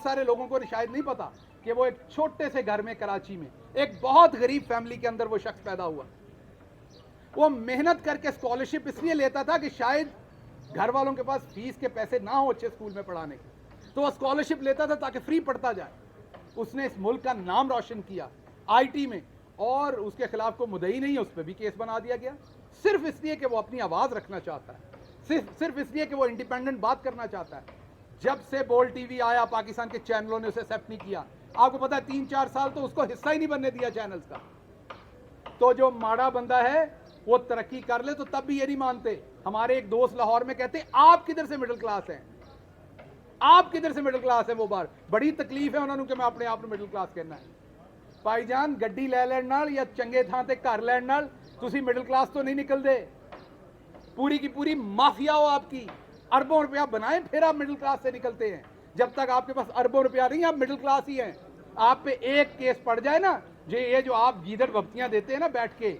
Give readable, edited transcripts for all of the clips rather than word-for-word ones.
सारे लोगों को शायद नहीं पता कि वो एक छोटे से घर में कराची में एक बहुत गरीब फैमिली के अंदर वो शख्स पैदा हुआ। वो मेहनत करके स्कॉलरशिप इसलिए लेता था कि शायद घर वालों के पास फीस के पैसे ना हो अच्छे स्कूल में पढ़ाने के, तो वो स्कॉलरशिप लेता था ताकि फ्री पढ़ता जाए। उसने इस मुल्क का नाम रोशन किया आईटी में, और उसके खिलाफ कोई मुद्दई नहीं है, उस पर भी केस बना दिया गया, सिर्फ इसलिए कि वो अपनी आवाज़ रखना चाहता है, सिर्फ इसलिए कि वो इंडिपेंडेंट बात करना चाहता है। जब से बोल टीवी आया, पाकिस्तान के चैनलों ने उसे एक्सेप्ट नहीं किया। आपको पता है 3-4 साल तो उसको हिस्सा ही नहीं बनने दिया चैनल्स का। तो जो माड़ा बंदा है वो तरक्की कर ले तो तब भी ये नहीं मानते। हमारे एक दोस्त लाहौर में कहते आप किधर से मिडिल क्लास हैं, आप किधर से मिडिल क्लास है। वो बार बड़ी तकलीफ है उन्होंने कि मैं अपने आप को मिडिल क्लास कहना है। भाईजान गड्डी लै लैण नाल या चंगे थां ते घर लैण नाल तुसी मिडिल क्लास तो नहीं निकलते। पूरी की पूरी माफिया हो आपकी, अरबों रुपया बनाए फिर आप मिडिल क्लास से निकलते हैं। जब तक आपके पास अरबों रुपया नहीं, आप मिडिल क्लास ही हैं। आप पे एक केस पड़ जाए ना, ये जो आप गीदड़ बब्तियां देते हैं ना बैठ के,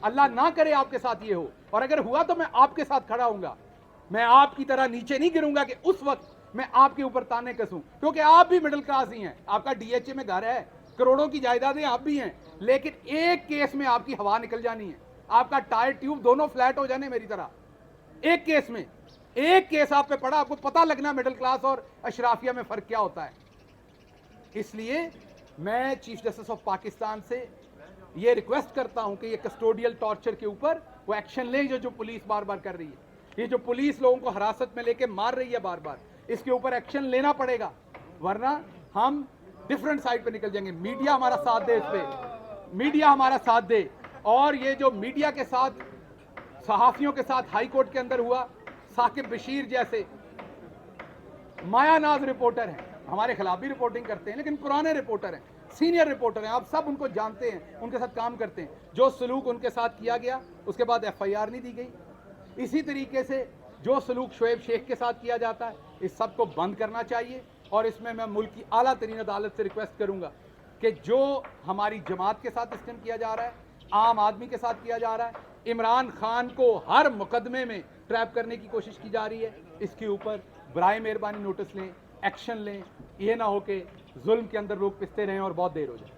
अल्लाह ना करे आपके साथ ये हो, और अगर हुआ तो मैं आपके साथ खड़ा हूंगा। मैं आपकी तरह नीचे नहीं गिरूंगा कि उस वक्त मैं आपके ऊपर ताने कसूं, क्योंकि आप भी मिडिल क्लास ही हैं। आपका डीएचए में घर है, करोड़ों की जायदादें आप भी हैं, लेकिन एक केस में आपकी हवा निकल जानी है, आपका टायर ट्यूब दोनों फ्लैट हो जाने मेरी तरह। एक केस में, एक केस आप पे पड़ा, आपको पता लगना मिडिल क्लास और अशराफिया में फर्क क्या होता है। इसलिए मैं चीफ जस्टिस ऑफ पाकिस्तान से ये रिक्वेस्ट करता हूं कि ये कस्टोडियल टॉर्चर के ऊपर वो एक्शन लें जो पुलिस बार बार कर रही है। ये जो पुलिस लोगों को हिरासत में लेके मार रही है बार बार, इसके ऊपर एक्शन लेना पड़ेगा, वरना हम डिफरेंट साइड पे निकल जाएंगे। मीडिया हमारा साथ दे, इस पे मीडिया हमारा साथ दे। और ये जो मीडिया के साथ, सहाफियों के साथ हाई कोर्ट के अंदर हुआ, साकिब बशीर जैसे मायानाज रिपोर्टर हैं, हमारे खिलाफ भी रिपोर्टिंग करते हैं, लेकिन पुराने रिपोर्टर हैं, सीनियर रिपोर्टर हैं, आप सब उनको जानते हैं, उनके साथ काम करते हैं। जो सलूक उनके साथ किया गया उसके बाद एफआईआर नहीं दी गई। इसी तरीके से जो सलूक शोएब शेख के साथ किया जाता है, इस सब को बंद करना चाहिए। और इसमें मैं मुल्क की आला तरीन अदालत से रिक्वेस्ट करूंगा कि जो हमारी जमात के साथ सिस्टम किया जा रहा है, आम आदमी के साथ किया जा रहा है, इमरान खान को हर मुकदमे में ट्रैप करने की कोशिश की जा रही है, इसके ऊपर बराए मेहरबानी नोटिस लें, एक्शन लें। ये ना हो कि जुल्म के अंदर लोग पिसते रहें और बहुत देर हो जाए।